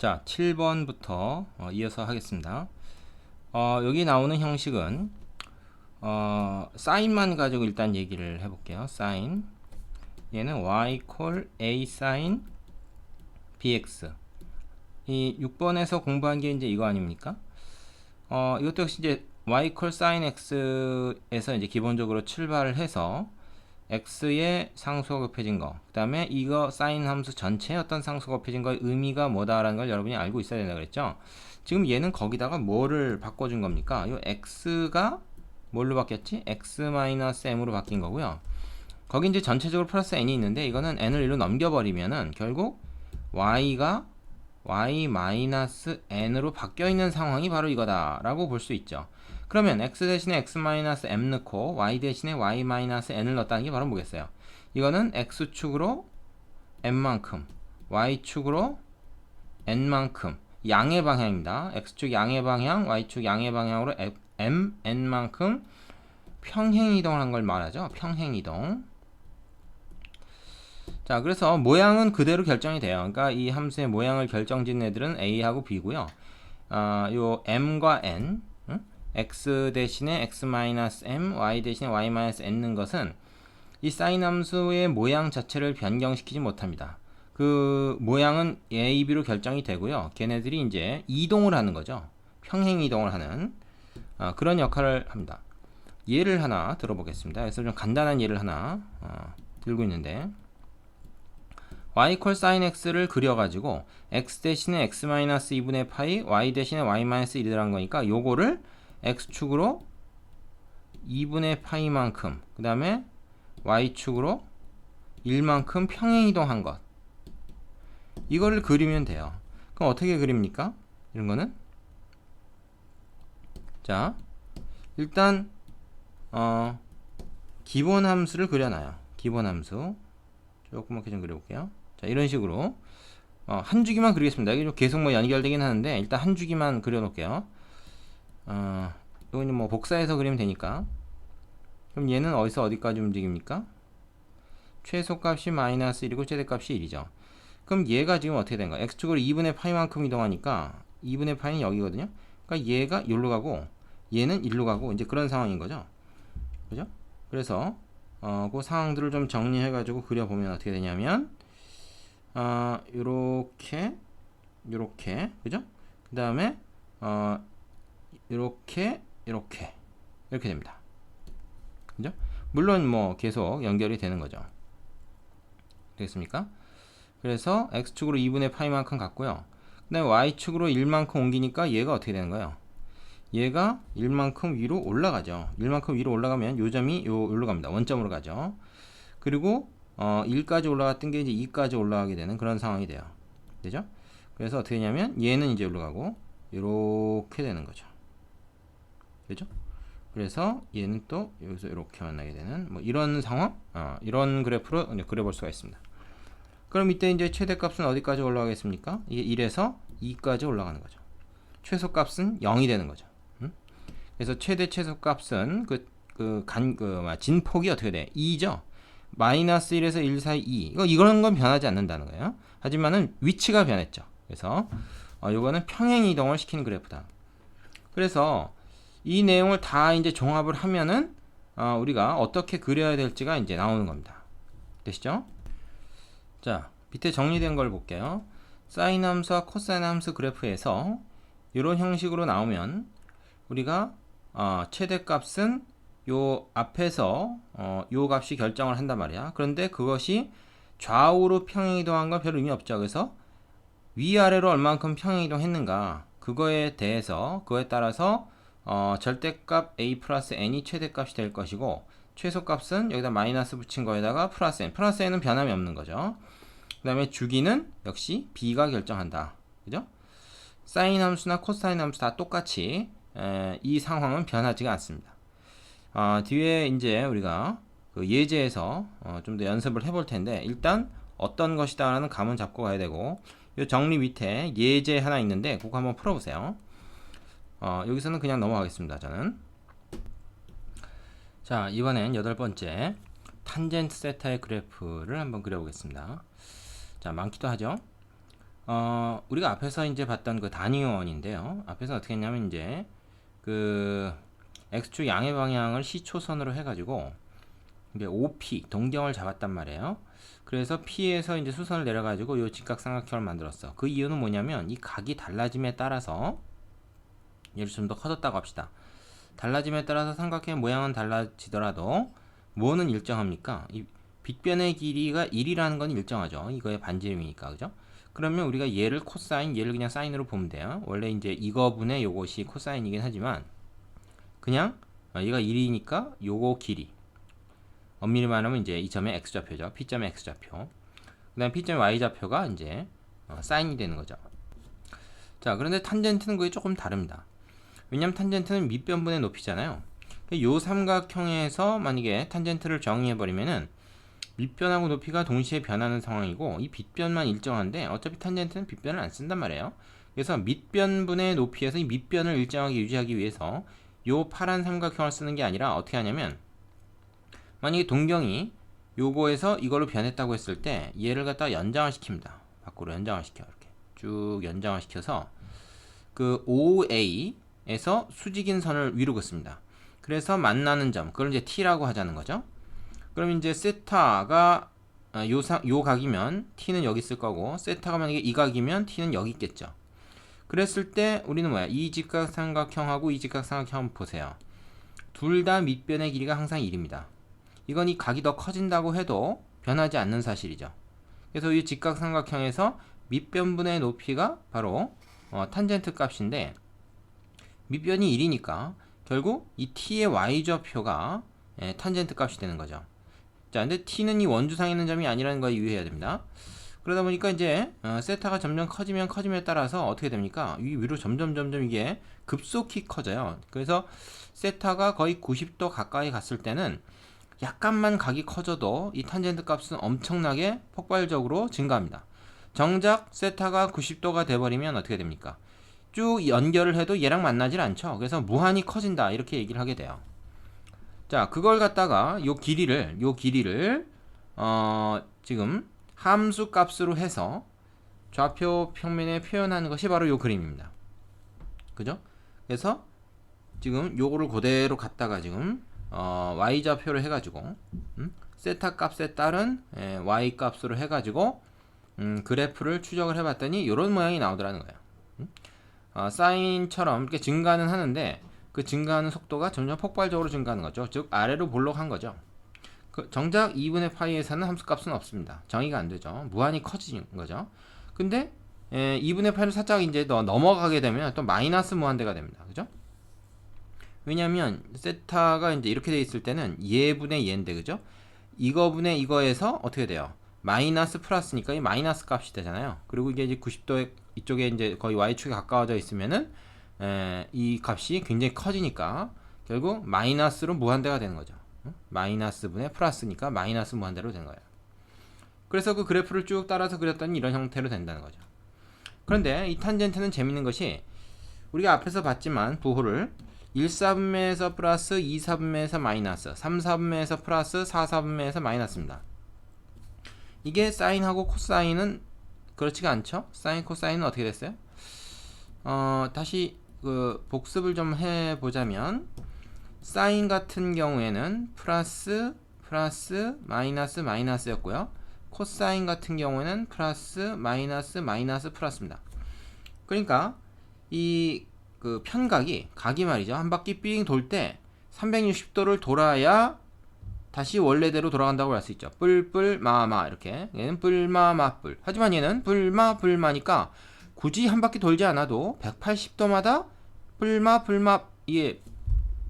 자, 7번부터 이어서 하겠습니다. 여기 나오는 형식은 사인만 가지고 일단 얘기를 해볼게요. 사인. 얘는 y 콜 a 사인 bx. 이 6번에서 공부한 게 이제 이거 아닙니까? 이것도 역시 이제 y 콜 사인 x에서 이제 기본적으로 출발을 해서 x의 상수가 곱해진 거, 그 다음에 이거 사인 함수 전체에 어떤 상수가 곱해진 거의 의미가 뭐다라는 걸 여러분이 알고 있어야 된다 그랬죠. 지금 얘는 거기다가 뭐를 바꿔준 겁니까? 이 x가 뭘로 바뀌었지? x-m으로 바뀐 거고요. 거기 이제 전체적으로 플러스 n이 있는데 이거는 n을 1로 넘겨버리면은 결국 y가 y-n으로 바뀌어 있는 상황이 바로 이거다라고 볼 수 있죠. 그러면 x 대신에 x-m 넣고 y 대신에 y-n을 넣었다는 게 바로 뭐겠어요? 이거는 x축으로 m만큼, y축으로 n만큼 양의 방향입니다. x축 양의 방향, y축 양의 방향으로 m, n만큼 평행이동한 걸 말하죠. 평행이동. 자, 그래서 모양은 그대로 결정이 돼요. 그러니까 이 함수의 모양을 결정짓는 애들은 a하고 b고요. 요 m과 n, x 대신에 x-m, y 대신에 y-n 는 것은 이 사인 함수의 모양 자체를 변경시키지 못합니다. 그 모양은 a, b로 결정이 되고요. 걔네들이 이제 이동을 하는 거죠. 평행 이동을 하는 그런 역할을 합니다. 예를 하나 들어보겠습니다. 그래서 좀 간단한 예를 하나 들고 있는데 y 콜 sin x를 그려가지고 x 대신에 x-2분의 파이, y 대신에 y-1이라는 거니까 요거를 x축으로 2분의 파이만큼, 그 다음에 y축으로 1만큼 평행이동한 것, 이거를 그리면 돼요. 그럼 어떻게 그립니까? 이런 거는 자, 일단 기본 함수를 그려놔요. 기본 함수 조그맣게 좀 그려볼게요. 자, 이런 식으로 한 주기만 그리겠습니다. 이게 계속 뭐 연결되긴 하는데 일단 한 주기만 그려놓을게요. 이거는 뭐 복사해서 그리면 되니까. 그럼 얘는 어디서 어디까지 움직입니까? 최소값이 마이너스 1이고 최대값이 1이죠. 그럼 얘가 지금 어떻게 된 거야? x축으로 2분의 파이만큼 이동하니까 2분의 파이는 여기거든요. 그러니까 얘가 여기로 가고 얘는 1로 가고 이제 그런 상황인 거죠. 그죠? 그래서 그 상황들을 좀 정리해 가지고 그려보면 어떻게 되냐면 요렇게 그죠? 그 다음에 요렇게 이렇게 됩니다. 그죠? 물론 뭐 계속 연결이 되는 거죠. 되겠습니까? 그래서 x축으로 2분의 파이만큼 갔고요. 그 다음에 y축으로 1만큼 옮기니까 얘가 어떻게 되는 거예요? 얘가 1만큼 위로 올라가죠. 1만큼 위로 올라가면 요 점이 요로 갑니다. 원점으로 가죠. 그리고 1까지 올라갔던 게 이제 2까지 올라가게 되는 그런 상황이 돼요. 되죠? 그래서 어떻게 되냐면 얘는 이제 올라가고 이렇게 되는 거죠. 되죠? 그래서 얘는 또 여기서 이렇게 만나게 되는 뭐 이런 상황, 이런 그래프로 그려볼 수가 있습니다. 그럼 이때 이제 최대값은 어디까지 올라가겠습니까? 이게 1에서 2까지 올라가는 거죠. 최소값은 0이 되는 거죠. 그래서 최소값은 진폭이 어떻게 돼? 2죠. 마이너스 1에서 1 사이 2. 이런 건 변하지 않는다는 거예요. 하지만은 위치가 변했죠. 그래서 요거는 평행 이동을 시키는 그래프다. 그래서 이 내용을 다 이제 종합을 하면은 우리가 어떻게 그려야 될지가 이제 나오는 겁니다. 되시죠? 자, 밑에 정리된 걸 볼게요. 사인 함수와 코사인 함수 그래프에서 이런 형식으로 나오면 우리가 최대값은 요 앞에서 요 값이 결정을 한단 말이야. 그런데 그것이 좌우로 평행이동한 건 별 의미 없죠. 그래서 위아래로 얼만큼 평행이동했는가 그거에 따라서 절대값 a 플러스 n이 최대값이 될 것이고 최소값은 여기다 마이너스 붙인 거에다가 플러스 n은 변함이 없는 거죠. 그 다음에 주기는 역시 b가 결정한다. 그죠? 사인 함수나 코사인 함수 다 똑같이 이 상황은 변하지가 않습니다. 뒤에 이제 우리가 그 예제에서 좀 더 연습을 해볼 텐데 일단 어떤 것이다 라는 감은 잡고 가야 되고 이 정리 밑에 예제 하나 있는데 그거 한번 풀어보세요. 여기서는 그냥 넘어가겠습니다. 저는 자, 이번엔 8번째 탄젠트 세타의 그래프를 한번 그려보겠습니다. 자, 많기도 하죠. 우리가 앞에서 이제 봤던 그 단위원인데요. 앞에서 어떻게 했냐면 이제 그 x축 양의 방향을 시초선으로 해가지고 이제 OP 동경을 잡았단 말이에요. 그래서 P에서 이제 수선을 내려가지고 요 직각삼각형을 만들었어. 그 이유는 뭐냐면 이 각이 달라짐에 따라서 얘를 좀 더 커졌다고 합시다. 달라짐에 따라서 삼각형의 모양은 달라지더라도 뭐는 일정합니까? 이 빗변의 길이가 1이라는 건 일정하죠. 이거의 반지름이니까, 그죠? 그러면 우리가 얘를 코사인, 얘를 그냥 사인으로 보면 돼요. 원래 이제 이거분의 요것이 코사인이긴 하지만 그냥 얘가 1이니까 요거 길이, 엄밀히 말하면 이제 이 점의 x좌표죠. P점의 x좌표. 그 다음 P점의 y좌표가 이제 사인이 되는 거죠. 자, 그런데 탄젠트는 그게 조금 다릅니다. 왜냐면 탄젠트는 밑변분의 높이잖아요. 요 삼각형에서 만약에 탄젠트를 정의해버리면은 밑변하고 높이가 동시에 변하는 상황이고 이 빗변만 일정한데 어차피 탄젠트는 빗변을 안 쓴단 말이에요. 그래서 밑변분의 높이에서 이 밑변을 일정하게 유지하기 위해서 요 파란 삼각형을 쓰는 게 아니라 어떻게 하냐면 만약에 동경이 요거에서 이걸로 변했다고 했을 때 얘를 갖다가 연장을 시킵니다. 밖으로 연장을 시켜. 이렇게 쭉 연장을 시켜서 그 OA에서 수직인 선을 위로 긋습니다. 그래서 만나는 점, 그걸 이제 T라고 하자는 거죠. 그럼 이제 세타가 요 각이면 T는 여기 있을 거고, 세타가 만약에 이 각이면 T는 여기 있겠죠. 그랬을 때 우리는 뭐야? 이 직각삼각형하고 이 직각삼각형 한번 보세요. 둘 다 밑변의 길이가 항상 1입니다. 이건 이 각이 더 커진다고 해도 변하지 않는 사실이죠. 그래서 이 직각삼각형에서 밑변분의 높이가 바로 탄젠트 값인데 밑변이 1이니까 결국 이 t의 y좌표가 탄젠트 값이 되는 거죠. 자, 근데 t는 이 원주상에 있는 점이 아니라는 거 유의해야 됩니다. 그러다 보니까 이제 세타가 점점 커지면 커짐에 따라서 어떻게 됩니까? 이 위로 점점 이게 급속히 커져요. 그래서 세타가 거의 90도 가까이 갔을 때는 약간만 각이 커져도 이 탄젠트 값은 엄청나게 폭발적으로 증가합니다. 정작 세타가 90도가 돼버리면 어떻게 됩니까? 쭉 연결을 해도 얘랑 만나질 않죠. 그래서 무한히 커진다 이렇게 얘기를 하게 돼요. 자, 그걸 갖다가 요 길이를 지금 함수 값으로 해서 좌표 평면에 표현하는 것이 바로 요 그림입니다. 그죠? 그래서 지금 요거를 그대로 갖다가 지금 y좌표를 해가지고 세타 값에 따른 y 값으로 해가지고 그래프를 추적을 해봤더니 이런 모양이 나오더라는 거예요. 사인처럼 이렇게 증가는 하는데 그 증가하는 속도가 점점 폭발적으로 증가하는 거죠. 즉 아래로 볼록한 거죠. 정작 2분의 파이에서는 함수값은 없습니다. 정의가 안 되죠. 무한히 커지는 거죠. 근데 2분의 파이를 살짝 이제 더 넘어가게 되면 또 마이너스 무한대가 됩니다. 그죠? 왜냐면 세타가 이제 이렇게 돼 있을 때는 얘분의 얘인데, 그죠? 이거분의 이거에서 어떻게 돼요? 마이너스 플러스니까 이 마이너스 값이 되잖아요. 그리고 이게 이제 90도 이쪽에 이제 거의 y축에 가까워져 있으면은 이 값이 굉장히 커지니까 결국 마이너스로 무한대가 되는 거죠. 마이너스 분의 플러스니까 마이너스 무한대로 되는 거예요. 그래서 그 그래프를 쭉 따라서 그렸더니 이런 형태로 된다는 거죠. 그런데 이 탄젠트는 재밌는 것이 우리가 앞에서 봤지만 부호를 1사분면에서 플러스, 2사분면에서 마이너스, 3사분면에서 플러스, 4사분면에서 마이너스입니다. 이게 사인하고 코사인은 그렇지가 않죠? 사인, 코사인은 어떻게 됐어요? 다시 그 복습을 좀 해보자면 사인 같은 경우에는 플러스, 플러스, 마이너스, 마이너스였고요. 코사인 같은 경우에는 플러스, 마이너스, 마이너스, 플러스입니다. 그러니까 이 그 편각이 각이 말이죠. 한 바퀴 삥 돌 때 360도를 돌아야 다시 원래대로 돌아간다고 할 수 있죠. 뿔뿔 마마 이렇게. 얘는 뿔마 마뿔. 하지만 얘는 불마 불마니까 굳이 한 바퀴 돌지 않아도 180도마다 뿔마 불마 이게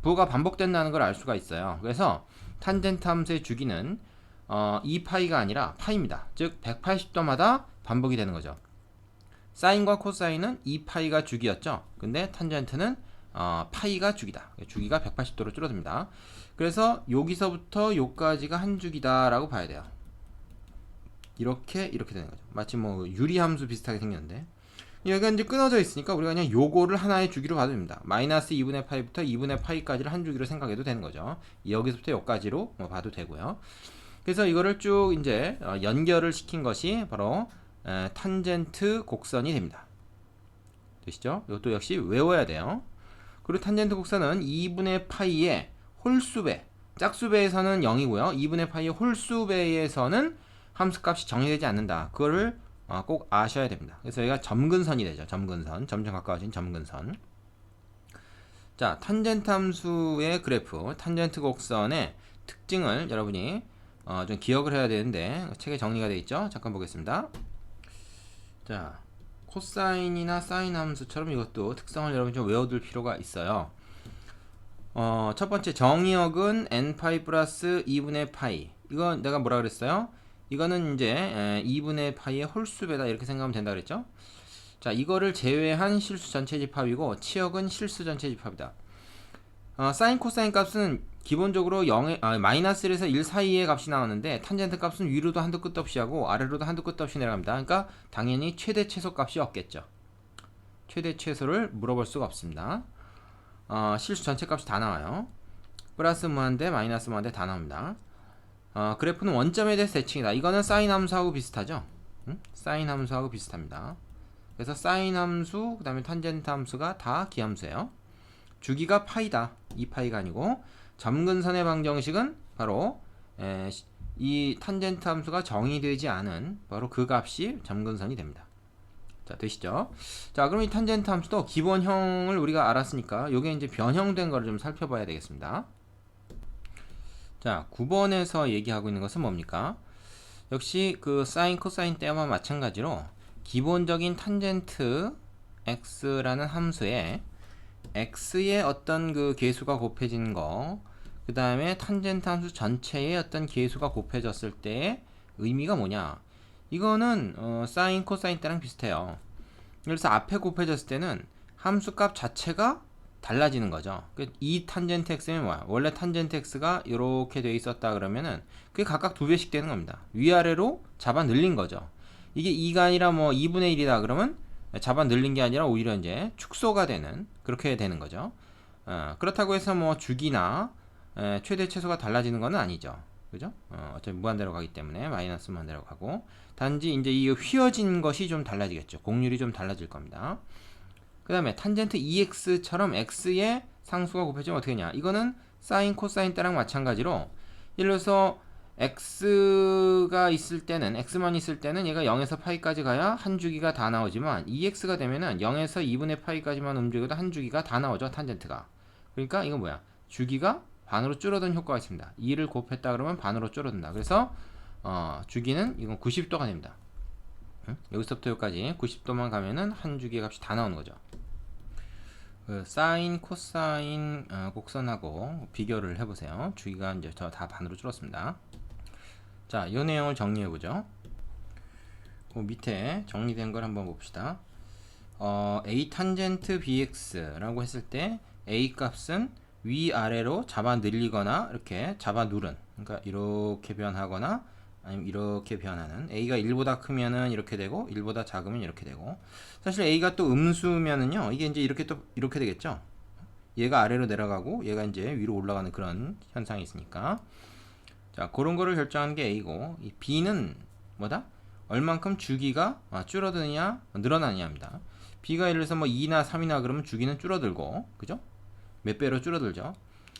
부호가 반복된다는 걸 알 수가 있어요. 그래서 탄젠트 함수의 주기는 2파이가 아니라 파이입니다. 즉 180도마다 반복이 되는 거죠. 사인과 코사인은 2파이가 주기였죠. 근데 탄젠트는 파이가 주기다. 주기가 180도로 줄어듭니다. 그래서 여기서부터 여기까지가 한 주기다 라고 봐야 돼요. 이렇게 되는 거죠. 마치 뭐 유리함수 비슷하게 생겼는데 여기가 이제 끊어져 있으니까 우리가 그냥 요거를 하나의 주기로 봐도 됩니다. 마이너스 2분의 파이부터 2분의 파이까지를 한 주기로 생각해도 되는 거죠. 여기서부터 여기까지로 봐도 되고요. 그래서 이거를 쭉 이제 연결을 시킨 것이 바로 탄젠트 곡선이 됩니다. 되시죠? 이것도 역시 외워야 돼요. 그리고 탄젠트 곡선은 2분의 파이의 홀수배, 짝수배에서는 0이고요. 2분의 파이의 홀수배에서는 함수값이 정의되지 않는다. 그거를 꼭 아셔야 됩니다. 그래서 여기가 점근선이 되죠. 점근선, 점점 가까워진 점근선. 자, 탄젠트 함수의 그래프, 탄젠트 곡선의 특징을 여러분이 좀 기억을 해야 되는데 책에 정리가 되어 있죠. 잠깐 보겠습니다. 자, 코사인이나 사인 함수처럼 이것도 특성을 여러분 좀 외워둘 필요가 있어요. 첫 번째 정의역은 n파이 플러스 2분의 파이. 이건 내가 뭐라 그랬어요? 이거는 이제 2분의 파이의 홀수배다 이렇게 생각하면 된다 그랬죠? 자, 이거를 제외한 실수 전체 집합이고 치역은 실수 전체 집합이다. 사인 코사인 값은 기본적으로 0에, 마이너스 1에서 1 사이의 값이 나오는데 탄젠트 값은 위로도 한도 끝도 없이 하고 아래로도 한도 끝도 없이 내려갑니다. 그러니까 당연히 최대 최소 값이 없겠죠. 최대 최소를 물어볼 수가 없습니다. 실수 전체 값이 다 나와요. 플러스 무한대 마이너스 무한대 다 나옵니다. 그래프는 원점에 대해서 대칭이다. 이거는 사인 함수하고 비슷하죠. 사인 함수하고 비슷합니다. 그래서 사인 함수 그 다음에 탄젠트 함수가 다 기함수예요. 주기가 파이다. 2파이가 아니고 점근선의 방정식은 바로 이 탄젠트 함수가 정의되지 않은 바로 그 값이 점근선이 됩니다. 자, 되시죠? 자, 그럼 이 탄젠트 함수도 기본형을 우리가 알았으니까 요게 이제 변형된 거를 좀 살펴봐야 되겠습니다. 자, 9번에서 얘기하고 있는 것은 뭡니까? 역시 그 사인 코사인 때와 마찬가지로 기본적인 탄젠트 x라는 함수에 x의 어떤 그 계수가 곱해진 거, 그 다음에 탄젠트 함수 전체의 어떤 계수가 곱해졌을 때의 의미가 뭐냐? 이거는 사인 코사인 때랑 비슷해요. 그래서 앞에 곱해졌을 때는 함수값 자체가 달라지는 거죠. 이 탄젠트 x면 뭐야? 원래 탄젠트 x가 이렇게 돼 있었다 그러면은 그게 각각 2배씩 되는 겁니다. 위아래로 잡아 늘린 거죠. 이게 2가 아니라 뭐 2분의 1이다 그러면 잡아 늘린 게 아니라 오히려 이제 축소가 되는 그렇게 되는 거죠. 그렇다고 해서 뭐 주기나 최대 최소가 달라지는 건 아니죠. 그죠? 어차피 무한대로 가기 때문에 마이너스 무한대로 가고 단지 이제 이 휘어진 것이 좀 달라지겠죠. 곡률이 좀 달라질 겁니다. 그 다음에 탄젠트 EX처럼 X의 상수가 곱해지면 어떻게 되냐? 이거는 사인 코사인 때랑 마찬가지로 예를 들어서 X가 있을 때는 X만 있을 때는 얘가 0에서 파이까지 가야 한 주기가 다 나오지만 EX가 되면은 0에서 2분의 파이까지만 움직여도 한 주기가 다 나오죠. 탄젠트가. 그러니까 이건 뭐야? 주기가 반으로 줄어든 효과가 있습니다. 2를 곱했다 그러면 반으로 줄어든다. 그래서 주기는 이건 90도가 됩니다. 여기서부터 여기까지 90도만 가면은 한 주기의 값이 다 나오는 거죠. 사인, 코사인 곡선하고 비교를 해보세요. 주기가 이제 다 반으로 줄었습니다. 자, 이 내용을 정리해보죠. 그 밑에 정리된 걸 한번 봅시다. A 탄젠트 bx라고 했을 때 A 값은 위아래로 잡아 늘리거나 이렇게 잡아 누른, 그러니까 이렇게 변하거나 아니면 이렇게 변하는, A가 1보다 크면은 이렇게 되고 1보다 작으면 이렇게 되고, 사실 A가 또 음수면은요 이게 이제 이렇게 또 이렇게 되겠죠. 얘가 아래로 내려가고 얘가 이제 위로 올라가는 그런 현상이 있으니까, 자, 그런 거를 결정하는 게 A고, 이 B는 뭐다? 얼만큼 주기가 줄어드느냐 늘어나느냐입니다. B가 예를 들어서 뭐 2나 3이나 그러면 주기는 줄어들고, 그죠? 몇 배로 줄어들죠.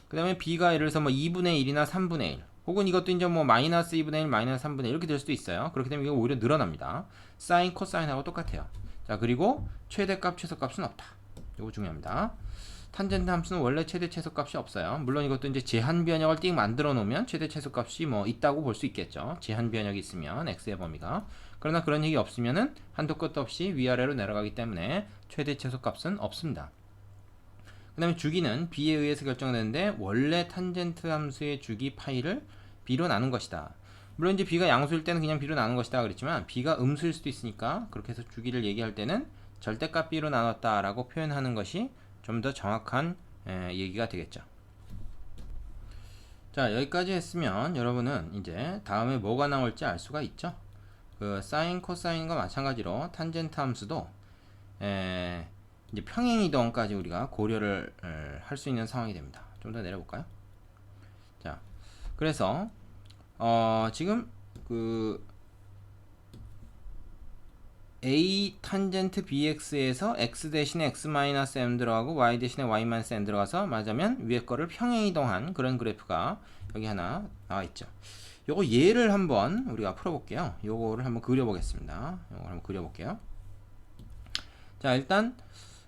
그 다음에 B가 예를 들어서 뭐 2분의 1이나 3분의 1, 혹은 이것도 이제 뭐 마이너스 2분의 1, 마이너스 3분의 1 이렇게 될 수도 있어요. 그렇게 되면 이거 오히려 늘어납니다. 사인, 코사인하고 똑같아요. 자, 그리고 최대값, 최소값은 없다. 이거 중요합니다. 탄젠트 함수는 원래 최대 최소값이 없어요. 물론 이것도 이제 제한 변역을 띵 만들어 놓으면 최대 최소값이 뭐 있다고 볼 수 있겠죠. 제한 변역이 있으면 x의 범위가. 그러나 그런 얘기 없으면은 한도 끝도 없이 위아래로 내려가기 때문에 최대 최소값은 없습니다. 그 다음에 주기는 b에 의해서 결정되는데 원래 탄젠트 함수의 주기 파이를 b로 나눈 것이다. 물론 이제 b가 양수일 때는 그냥 b로 나눈 것이다 그랬지만 b가 음수일 수도 있으니까 그렇게 해서 주기를 얘기할 때는 절대값 b로 나눴다 라고 표현하는 것이 좀 더 정확한 얘기가 되겠죠. 자, 여기까지 했으면 여러분은 이제 다음에 뭐가 나올지 알 수가 있죠. 그 사인, 코사인과 마찬가지로 탄젠트 함수도 이제 평행이동까지 우리가 고려를 할 수 있는 상황이 됩니다. 좀 더 내려볼까요? 자, 그래서 지금 그 A 탄젠트 bx에서 x 대신에 x 마이너스 m 들어가고 y 대신에 y 마이너스 m 들어가서 맞으면 위에 거를 평행 이동한 그런 그래프가 여기 하나 나와 있죠. 요거 예를 한번 우리가 풀어볼게요. 요거를 한번 그려보겠습니다. 요걸 한번 그려볼게요. 자, 일단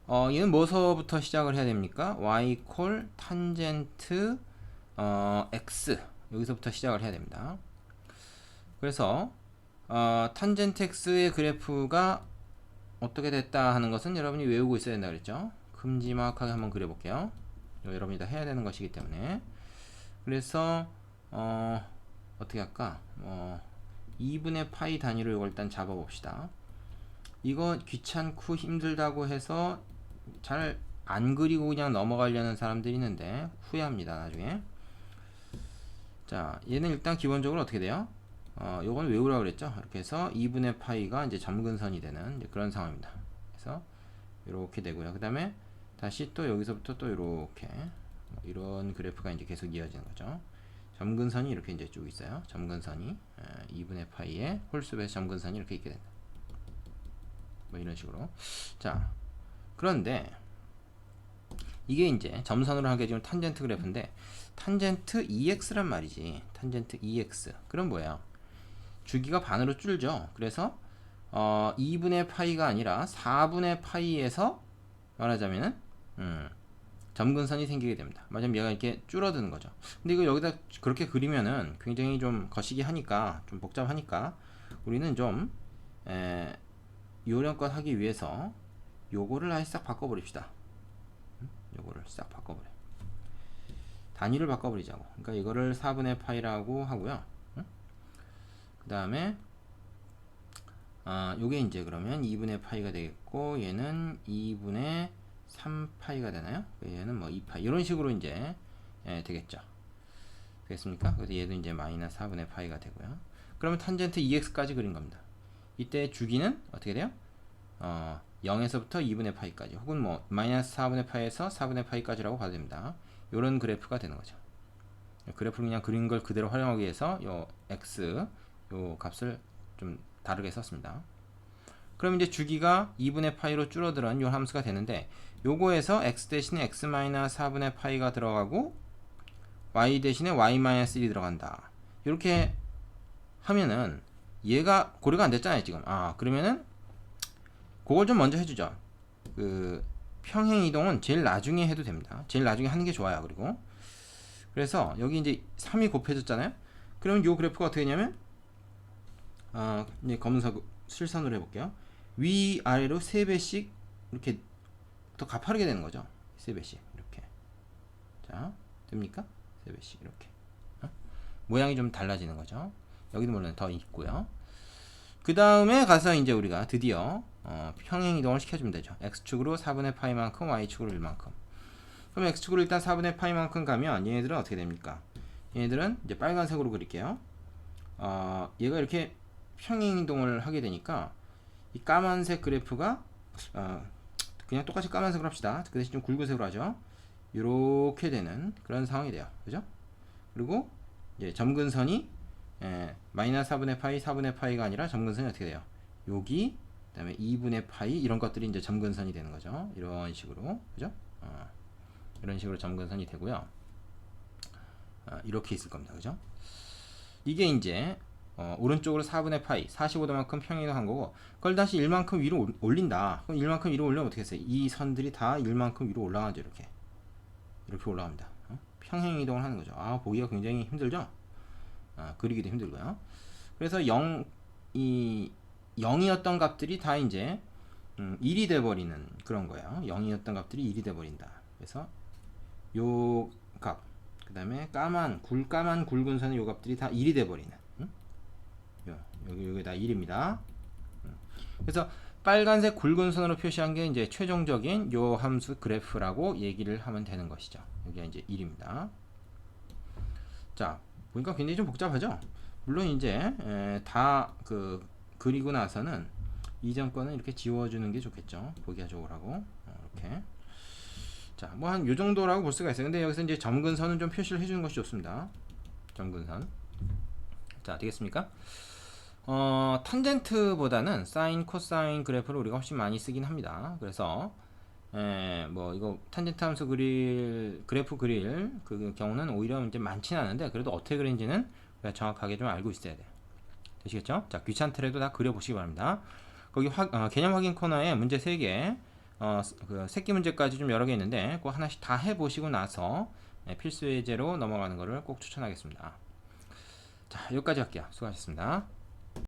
얘는 뭐서부터 시작을 해야 됩니까? y 콜 탄젠트 x 여기서부터 시작을 해야 됩니다. 그래서 탄젠트 x의 그래프가 어떻게 됐다 하는 것은 여러분이 외우고 있어야 된다 그랬죠. 큼지막하게 한번 그려볼게요. 여러분이 다 해야 되는 것이기 때문에. 그래서 어떻게 할까? 2분의 파이 단위로 이걸 일단 잡아봅시다. 이거 귀찮고 힘들다고 해서 잘 안 그리고 그냥 넘어가려는 사람들이 있는데 후회합니다 나중에. 자, 얘는 일단 기본적으로 어떻게 돼요? 요건 외우라고 그랬죠. 이렇게 해서 2분의 파이가 이제 점근선이 되는 이제 그런 상황입니다. 그래서 이렇게 되고요. 그 다음에 다시 또 여기서부터 또 이렇게 이런 그래프가 이제 계속 이어지는 거죠. 점근선이 이렇게 이제 쭉 있어요. 점근선이 2분의 파이의 홀수배에서 점근선이 이렇게 있게 된다. 뭐 이런 식으로. 자, 그런데 이게 이제 점선으로 하게 지금 탄젠트 그래프인데 탄젠트 EX란 말이지. 탄젠트 EX. 그럼 뭐야? 주기가 반으로 줄죠. 그래서 2분의 파이가 아니라 4분의 파이에서 말하자면은 점근선이 생기게 됩니다. 맞으면 얘가 이렇게 줄어드는 거죠. 근데 이거 여기다 그렇게 그리면은 굉장히 좀 거시기 하니까 좀 복잡하니까 우리는 좀 요령껏 하기 위해서 요거를 아예 싹 바꿔버립시다. 요거를 싹 바꿔버려. 단위를 바꿔버리자고. 그러니까 이거를 4분의 파이라고 하고요. 그 다음에 요게 이제 그러면 2분의 파이가 되겠고 얘는 2분의 3파이가 되나요? 얘는 뭐 2파이 이런 식으로 이제 되겠죠. 되겠습니까? 그래서 얘도 이제 마이너스 4분의 파이가 되고요. 그러면 탄젠트 EX까지 그린 겁니다. 이때 주기는 어떻게 돼요? 0에서부터 2분의 파이까지 혹은 뭐 마이너스 4분의 파이에서 4분의 파이까지라고 봐도 됩니다. 이런 그래프가 되는 거죠. 그래프를 그냥 그린 걸 그대로 활용하기 위해서 요 x 요 값을 좀 다르게 썼습니다. 그럼 이제 주기가 2분의 파이로 줄어드는 요 함수가 되는데 요거에서 x 대신에 x 마이너스 4분의 파이가 들어가고 y 대신에 y 마이너스 1이 들어간다. 이렇게 하면은 얘가 고려가 안 됐잖아요 지금. 그러면은 그걸 좀 먼저 해주죠. 그 평행 이동은 제일 나중에 해도 됩니다. 제일 나중에 하는 게 좋아요. 그리고 그래서 여기 이제 3이 곱해졌잖아요. 그러면 요 그래프가 어떻게 되냐면 이제 검은색 실선으로 해볼게요. 위아래로 3배씩 이렇게 더 가파르게 되는 거죠. 3배씩 이렇게. 자, 됩니까? 3배씩 이렇게. 모양이 좀 달라지는 거죠. 여기도 물론 더 있고요. 그 다음에 가서 이제 우리가 드디어 평행 이동을 시켜주면 되죠. x축으로 4분의 파이만큼 y축으로 1만큼. 그럼 x축으로 일단 4분의 파이만큼 가면 얘네들은 어떻게 됩니까? 얘네들은 이제 빨간색으로 그릴게요. 얘가 이렇게 평행 이동을 하게 되니까 이 까만색 그래프가 그냥 똑같이 까만색으로 합시다. 그 대신 좀 굵은색으로 하죠. 이렇게 되는 그런 상황이 돼요. 그죠? 그리고 이제 점근선이 마이너스 4분의 파이, 4분의 파이가 아니라 점근선이 어떻게 돼요? 여기, 그 다음에 2분의 파이, 이런 것들이 이제 점근선이 되는 거죠. 이런 식으로. 그죠? 이런 식으로 점근선이 되고요. 이렇게 있을 겁니다. 그죠? 이게 이제, 오른쪽으로 4분의 파이, 45도만큼 평행이동한 거고, 그걸 다시 1만큼 위로 올린다. 그럼 1만큼 위로 올리면 어떻게 했어요? 이 선들이 다 1만큼 위로 올라가죠. 이렇게. 이렇게 올라갑니다. 평행 이동을 하는 거죠. 보기가 굉장히 힘들죠? 그리기도 힘들고요. 그래서 0이었던 값들이 다 이제 1이 돼버리는 그런 거예요. 0이었던 값들이 1이 돼버린다. 그래서 요 값, 그 다음에 까만 굵은 선의 요 값들이 다 1이 돼버리는. 여기 다 1입니다. 그래서 빨간색 굵은 선으로 표시한 게 이제 최종적인 요 함수 그래프라고 얘기를 하면 되는 것이죠. 여기가 이제 1입니다. 자, 보니까 굉장히 좀 복잡하죠? 물론 이제 다 그리고 나서는 이전 거는 이렇게 지워주는 게 좋겠죠. 보기가 좋으라고. 이렇게. 자, 뭐 한 요 정도라고 볼 수가 있어요. 근데 여기서 이제 점근선은 좀 표시를 해주는 것이 좋습니다. 점근선. 자, 되겠습니까? 탄젠트보다는 사인, 코사인 그래프를 우리가 훨씬 많이 쓰긴 합니다. 그래서 뭐 이거 탄젠트 함수 그래프 그릴 그 경우는 오히려 이제 많지는 않은데 그래도 어떻게 그리는지는 우리가 정확하게 좀 알고 있어야 돼요. 되시겠죠? 자, 귀찮더라도 다 그려보시기 바랍니다. 거기 개념 확인 코너에 문제 3개, 그 새끼 문제까지 좀 여러 개 있는데 꼭 하나씩 다 해보시고 나서 필수 예제로 넘어가는 것을 꼭 추천하겠습니다. 자, 여기까지 할게요. 수고하셨습니다.